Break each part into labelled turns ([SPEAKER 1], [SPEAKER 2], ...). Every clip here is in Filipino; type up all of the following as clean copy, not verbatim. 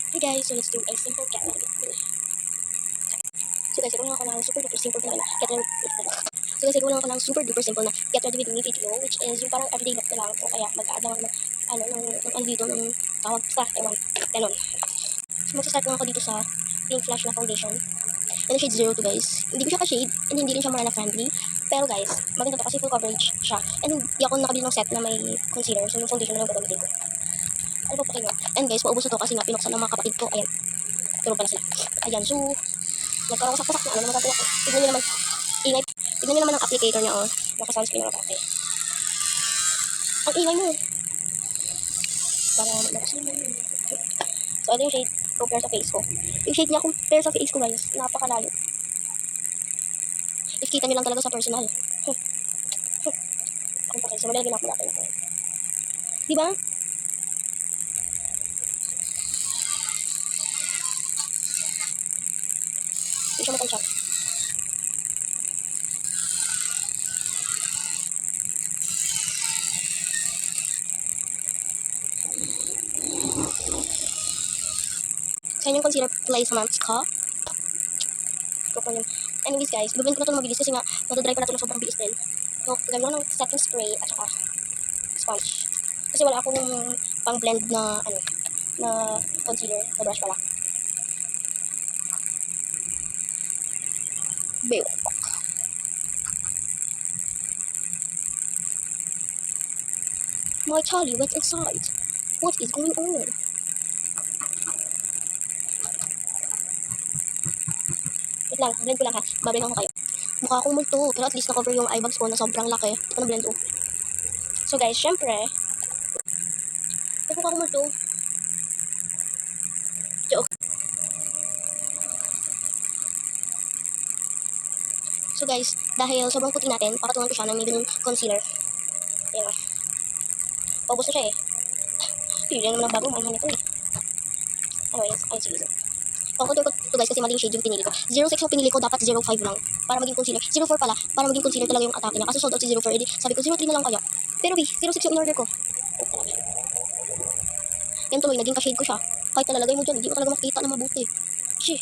[SPEAKER 1] Hey guys, so let's do a simple get ready with me. So guys, igulan ako ng super duper simple na get ready with me. So guys, igulan ako ng super duper simple na get ready with me video, which is yung parang everyday look na lang, o kaya mag-add lang ako ng dito, ng tawag sa, ewan, ganon. So magsastart lang ako dito sa pink flash na foundation. And shade 02 guys. Hindi ko siya ka-shade, and hindi rin siya Morena friendly. Pero guys, maganda to kasi full coverage siya. And hindi ako nakabili ng set na may concealer, so yung foundation na lang gagamitin ko. Ano pa pa kayo? And guys, paubos na to kasi nga pinuksan ng mga kapatid ko. Ayan, tulog pala sila. Ayan, so nagkaroon ko sakto-sakto. Ano naman gagawin ko? Tignan nyo naman. Ingay. Tignan nyo naman ang applicator niya, oh. Naka-sunscreen na natin. Ang ingay mo. Para makasalaman. So, ano yung shade compare sa face ko? Yung shade niya compare sa face ko, guys. Napakalayo. If kita nyo lang talaga sa personal. Okay, so malalagyan ako natin ito. Diba? Hindi siya matansya. Sa yung concealer placements ko. Anyways guys, bibigyan ko na ito ng mabilis kasi nga nadadry pa na ito ng sobrang bilis din. So, gagawin lang ng setting spray at saka sponge. Kasi wala akong pang blend na na concealer na brush pala. Bayo. My Charlie, what's inside? What is going on? Wait lang, blend ko lang ha. Babalikan ko kayo. Mukha akong multo, pero at least na-cover yung eye bags ko na sobrang laki. Ito na blend ko. So guys, syempre, mukha akong multo. Joke. So guys, dahil sobrang puti natin, papatungan ko siya ng maybelline concealer. Ayan o. Paubos na siya eh. Hindi naman ang bago, mahal nito eh. Anyways, ayun sige. Pang-contour ko to guys kasi maling shade yung pinili ko. 06 yung pinili ko, dapat 05 lang. Para maging concealer. 04 pala, para maging concealer talaga yung atake niya. Kaso sold out si 04, edi sabi ko 03 na lang kaya. Pero 06 yung in-order ko. Yan tuloy, naging ka-shade ko siya. Kahit nalalagay mo dyan, hindi mo talaga makikita na mabuti. Shih.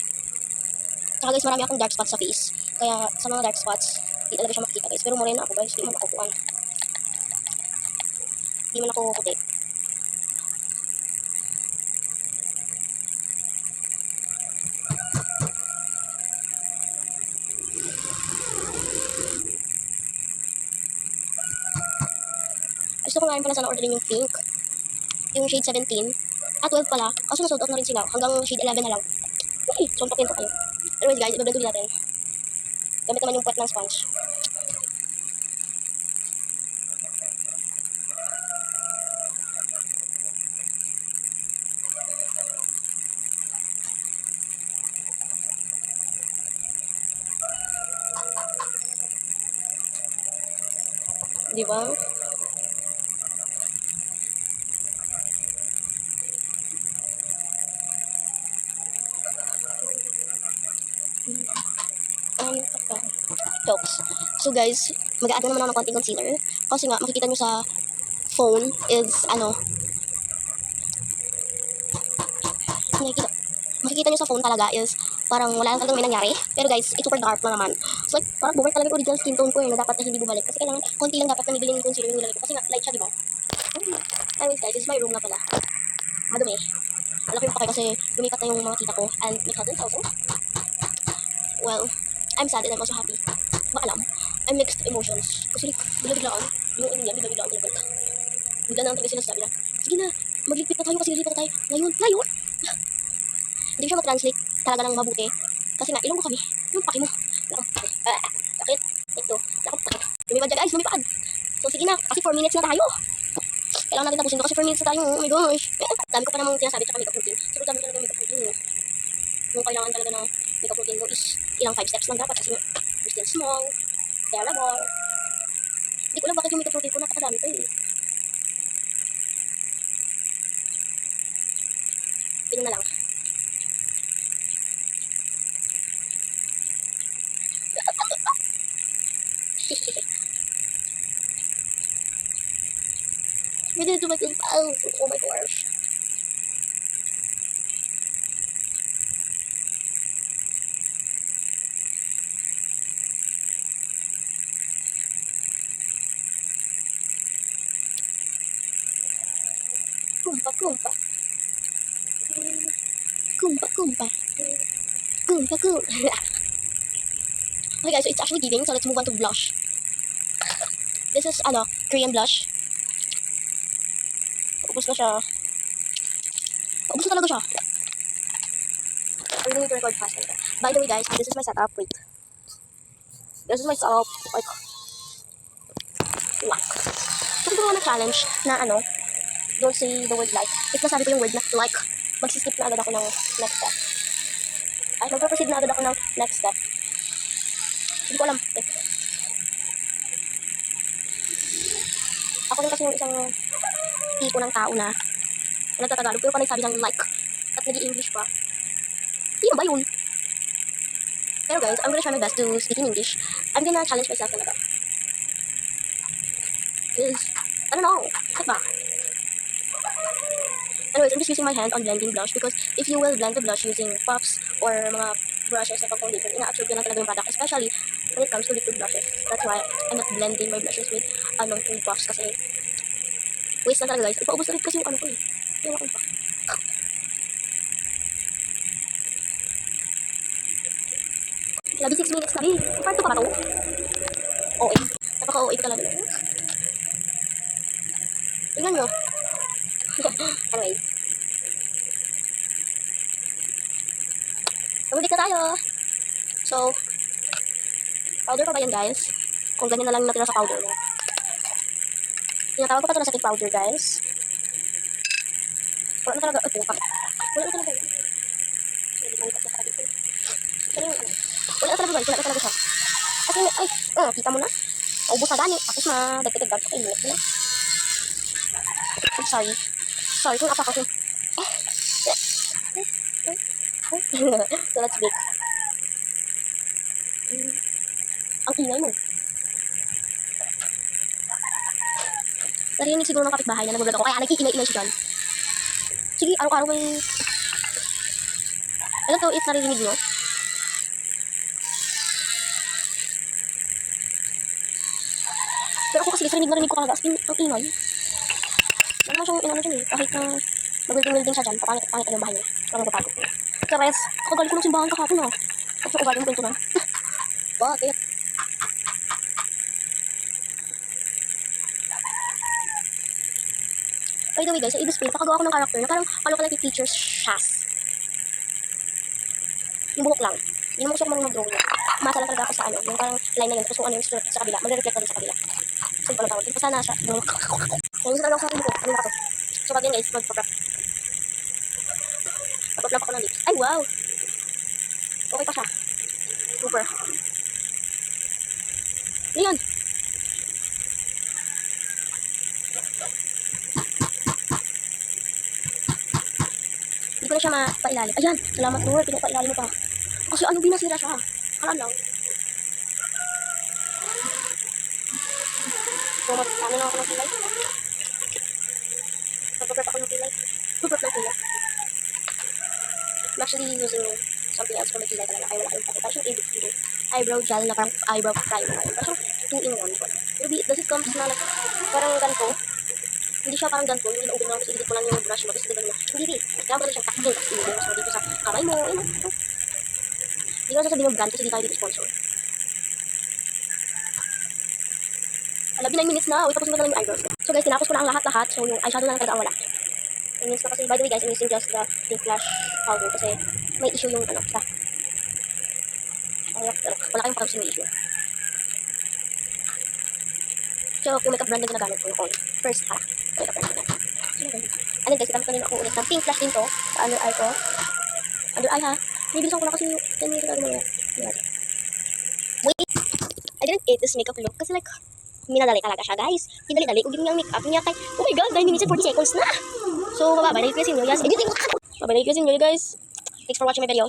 [SPEAKER 1] Saka guys, marami akong dark spots sa face. Kaya sa mga dark spots, hindi talaga siya makikita guys. Pero morena ako guys, hindi man ako kuwan. Hindi man ako puti. Gusto ko nga rin pala sana orderin yung pink. Yung shade 17. At 12 pala. Kaso na sold out na rin sila. Hanggang shade 11 na lang. Hey, suntokin ko kayo. Anyways guys, ibablend ulit natin. Gamit naman yung puwet ng sponge. Diba? Jokes. So guys, mag-a-add na naman ako ng konting concealer. Kasi nga, makikita nyo sa phone is, makikita nyo sa phone talaga is, parang wala lang talagang may nangyari. Pero guys, it's super dark na naman. So like, parang bumalik talaga yung original skin tone ko na dapat na hindi bumalik. Kasi kailangan, konti lang dapat na nibilin yung concealer yung nilagay ko. Kasi nga, light siya, diba? Anyways guys, this is my room na pala. Madumi. Wala ko yung pakay kasi lumipat na yung mga tita ko and my cousins also. Well, I'm sad and I'm also happy. Alam, I'm mixed emotions. Kasi like, bigla-biglaan, yung ano niya, bigla-biglaan talaga. Bigla na lang talaga sila sabi na, sige na, magligpit na tayo kasi lilipat na tayo. Ngayon! Hindi ko siya matranslate talaga ng mabuti. Kasi nga, ilong ko kami. Yung paki mo. Sakit. Ito. Sakit. Lumipad dyan guys, lumipad. So sige na, kasi 4 minutes na tayo. Kailangan natin tapusin to kasi 4 minutes na tayo. Oh my gosh. Dami ko pa namang sinasabi tsaka makeup routine. So dami talaga makeup routine. Yung kailangan talaga na makeup routine mo is ilang 5 steps lang dapat kasi you're still small, terrible. Hindi ko alam bakit yung makeup routine ko napakadami ko eh. Tingnan na lang. We didn't do myself out. Oh my gosh. Kumpa, kumpa. Kumpa, kumpa. Okay guys, so it's actually giving, so let's move on to blush. This is, Korean blush. Ubus na siya. Ubus na talaga siya. I really need to record fast. By the way guys, this is my setup. Wait. This is my setup. Like, like. So, kung na challenge na don't say the word like. If nasabi ko yung word na like, magsiskip na agad ako ng next step. Ay, magpaproceed na agad ako ng next step. Hindi ko alam. Like, ako rin kasi yung isang tipo ng tao na nagtatagalog. Pero pa nagsabi ng like at nag-i-English pa. Hindi na ba yun? Pero guys, I'm gonna try my best to speak in English. I'm gonna challenge myself talaga. Because, I don't know. Like ba? Anyways, I'm just using my hand on blending blush because if you will blend the blush using puffs or mga brushes na pang-foundation, ina-absorb yan lang talaga yung product, especially when it comes to liquid blushes. That's why I'm not blending my blushes with yung puffs kasi waste lang talaga guys. Ipaubos na rin kasi yung ko eh. Yung pa. Labi 6 minutes labi. Part 2 pa ba to? OA. Napaka-OA ka talaga. Tingnan nyo. Anyways. Ulit na tayo. So, powder pa ba yan guys? Kung ganyan na lang natira sa powder mo. Tinatawag ko pa ito na setting powder guys. Wala na talaga. Wala na talaga. Wala na talaga guys. Wala na talaga siya. Kasi, kita mo na. Maubos na gani. Tapos madagdag-dagdag. Okay, minute mo na. I'm sorry. Sorry kung apa kasi. So let's bake. Ang ingay mo. Narinig siguro ng kapitbahay na nag-vlog ako. Kaya nag-iingay-ingay siya dyan. Sige, araw-araw may... Alam ko if naririnig nyo. Pero ako kasi narinig ko talaga. As in, ang ingay. Ano siyang inano dyan eh. Kahit na mag-building siya dyan, papangit yung bahay niya. Parang magpapago. Sa rest, kakagaling ko ng simbahan kahapon ah. At sa ugali mo kwento na. Bakit? By the way guys, sa Ibis Paint, nakagawa ko ng character na parang like teacher's shas. Yung buhok lang. Hindi naman gusto ko marunong mag-draw niya. Masa lang talaga ako sa yung parang line na yun. Tapos kung ano yung sa kabila, mag-reflect na din sa kabila. So, palang tawag. Basta na siya. Ngayon talaga ako sa akin ko. Ano na ako? So, pag yun guys, mag-prep. Mag-prep ako ng lips. Ay, wow! Okay pa siya. Super. Ano yun? Hindi ko na siya mapailalim. Ayan! Salamat Lord. Pinapailalim mo pa. Kasi binasira siya. Kalam lang. So, ano lang ako ng kilay? Mag-prep ako ng kilay. Mag-prep ng kilay. I'm actually using something else for my kilay talaga. Kaya wala kayong pakita. Parang yung eyebrow gel na parang eyebrow primer. Parang 2-in-1 po. Pero this is comes na parang ganito. Hindi siya parang ganito. Hindi na-open lang kasi idikit ko lang yung brush mo. Tapos hindi. Hindi. Kailangan ko siyang takbol. Tapos ilagay mo dito sa kamay mo. Hindi ko sasabihin yung brand kasi hindi tayo dito sponsor. 9 minutes na. Wait, tapos ko na lang yung eyebrows. So guys, tinapos ko na ang lahat-lahat. So yung eyeshadow na lang talaga ang wala. And yun kasi, by the way guys, I'm using just the pink flash powder kasi may issue yung sa wala kayong pakiusap may issue. So yung makeup brand na ginagamit ko yung first half makeup brand na. And then guys, itamit ko na ako ulit ng pink flash din to sa under eye ko. Under eye ha. Nibilisan ko na kasi 10 minutes na gano'n. Wait, I didn't hate this makeup look kasi like minadali talaga siya guys. Pinadali-dali kung gano'n yung makeup niya kay oh my god, 9 minutes and 40 seconds na. So bababay na yung nyo guys. Babay na yung nyo guys. Thanks for watching my video.